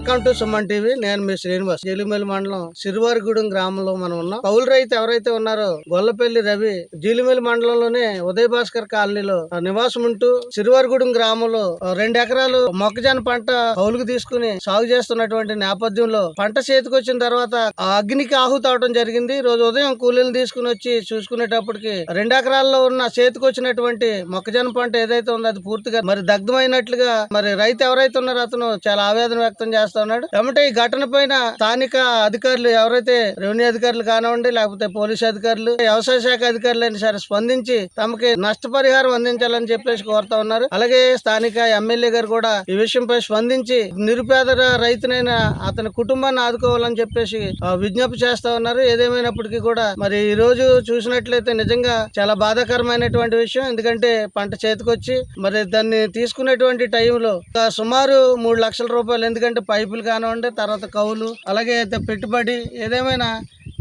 Welcome to Suman TV. నేను మీ శ్రీనివాస్. జీలిమేలి మండలం సిరివారిగూడెం గ్రామంలో మనం ఉన్నాం. కౌలు రైతు ఎవరైతే ఉన్నారో గొల్లపల్లి రవి జీలిమేలి మండలంలోనే ఉదయ భాస్కర్ కాలనీలో నివాసం ఉంటూ సిరివారిగూడెం గ్రామంలో 2 ఎకరాలు మొక్కజొన్న పంట కౌలుకు తీసుకుని సాగు చేస్తున్నటువంటి నేపథ్యంలో పంట చేతికి వచ్చిన తర్వాత ఆ అగ్నికి ఆహుతి అవడం జరిగింది. రోజు ఉదయం కూలీలు తీసుకుని వచ్చి చూసుకునేటప్పటికి 2 ఎకరాల్లో ఉన్న చేతికి వచ్చినటువంటి మొక్కజొన్న పంట ఏదైతే ఉందో అది పూర్తిగా మరి దగ్ధమైనట్లుగా మరి రైతు ఎవరైతే ఉన్నారో అతను చాలా ఆవేదన వ్యక్తం చేస్తా ఉన్నాడు. ఏమంటే ఈ ఘటన పైన స్థానిక అధికారులు ఎవరైతే రెవెన్యూ అధికారులు కానివ్వండి, లేకపోతే పోలీసు అధికారులు, వ్యవసాయ శాఖ అధికారులు అయినా సరే స్పందించి తమకి నష్టపరిహారం అందించాలని చెప్పేసి కోరుతా ఉన్నారు. అలాగే స్థానిక ఎమ్మెల్యే గారు కూడా ఈ విషయంపై స్పందించి నిరుపేద రైతునైనా అతని కుటుంబాన్ని ఆదుకోవాలని చెప్పేసి విజ్ఞప్తి చేస్తా ఉన్నారు. ఏదేమైనప్పటికీ కూడా మరి ఈ రోజు చూసినట్లయితే నిజంగా చాలా బాధాకరమైనటువంటి విషయం. ఎందుకంటే పంట చేతికొచ్చి మరి దాన్ని తీసుకునేటువంటి టైంలో సుమారు 3 లక్షల రూపాయలు, ఎందుకంటే పైపులు కానివ్వండి, తర్వాత కౌలు, అలాగే పెట్టుబడి, ఏదేమైనా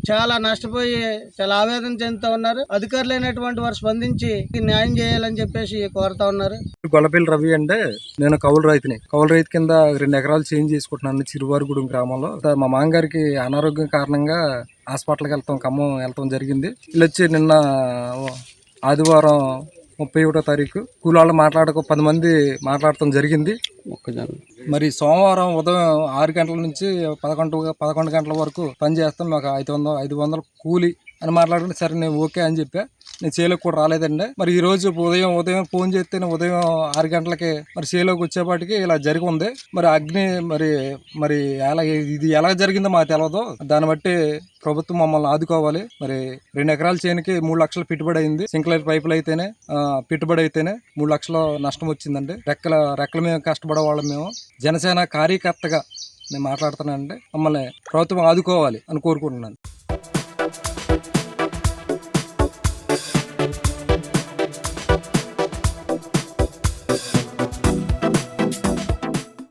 చాలా నష్టపోయి చాలా ఆవేదన చెందుతా ఉన్నారు. అధికారులైనటువంటి వారు స్పందించి న్యాయం చేయాలని చెప్పేసి కోరుతా ఉన్నారు. గొల్లపల్లి రవి అంటే నేను కౌలు రైతుని. కౌలు రైతు కింద 2 ఎకరాలు చేంజ్ చేసుకుంటున్నాను చిరువారిగూడెం గ్రామంలో. మా మామగారికి అనారోగ్యం కారణంగా హాస్పిటల్కి ఖమ్మం వెళ్తాం జరిగింది. వీళ్ళు వచ్చి నిన్న ఆదివారం 31వ తారీఖు కూలాళ్ళు 10 మంది మాట్లాడటం జరిగింది. మరి సోమవారం ఉదయం 6 గంటల నుంచి 11 గంటల వరకు పని చేస్తాం, మాకు 500 కూలి అని మాట్లాడుకుంటే సరే నేను ఓకే అని చెప్పా. నేను చేలోకి కూడా రాలేదండి. మరి ఈ రోజు ఉదయం ఫోన్ చేస్తే ఉదయం 6 గంటలకి మరి చేలోకి వచ్చేపాటికి ఇలా జరిగి ఉంది. మరి అగ్ని మరి ఇది ఎలా జరిగిందో మాకు తెలియదు. దాన్ని బట్టి ప్రభుత్వం మమ్మల్ని ఆదుకోవాలి. మరి 2 ఎకరాల చేనుకి 3 లక్షలు పెట్టుబడి అయింది. సింక్లైర్ పైపులు అయితేనే పెట్టుబడి అయితేనే 3 లక్షల నష్టం వచ్చిందండి. రెక్కల మేము కష్టపడే వాళ్ళం. మేము జనసేన కార్యకర్తగా నేను మాట్లాడుతున్నానండి. మమ్మల్ని ప్రభుత్వం ఆదుకోవాలి అని కోరుకుంటున్నాను.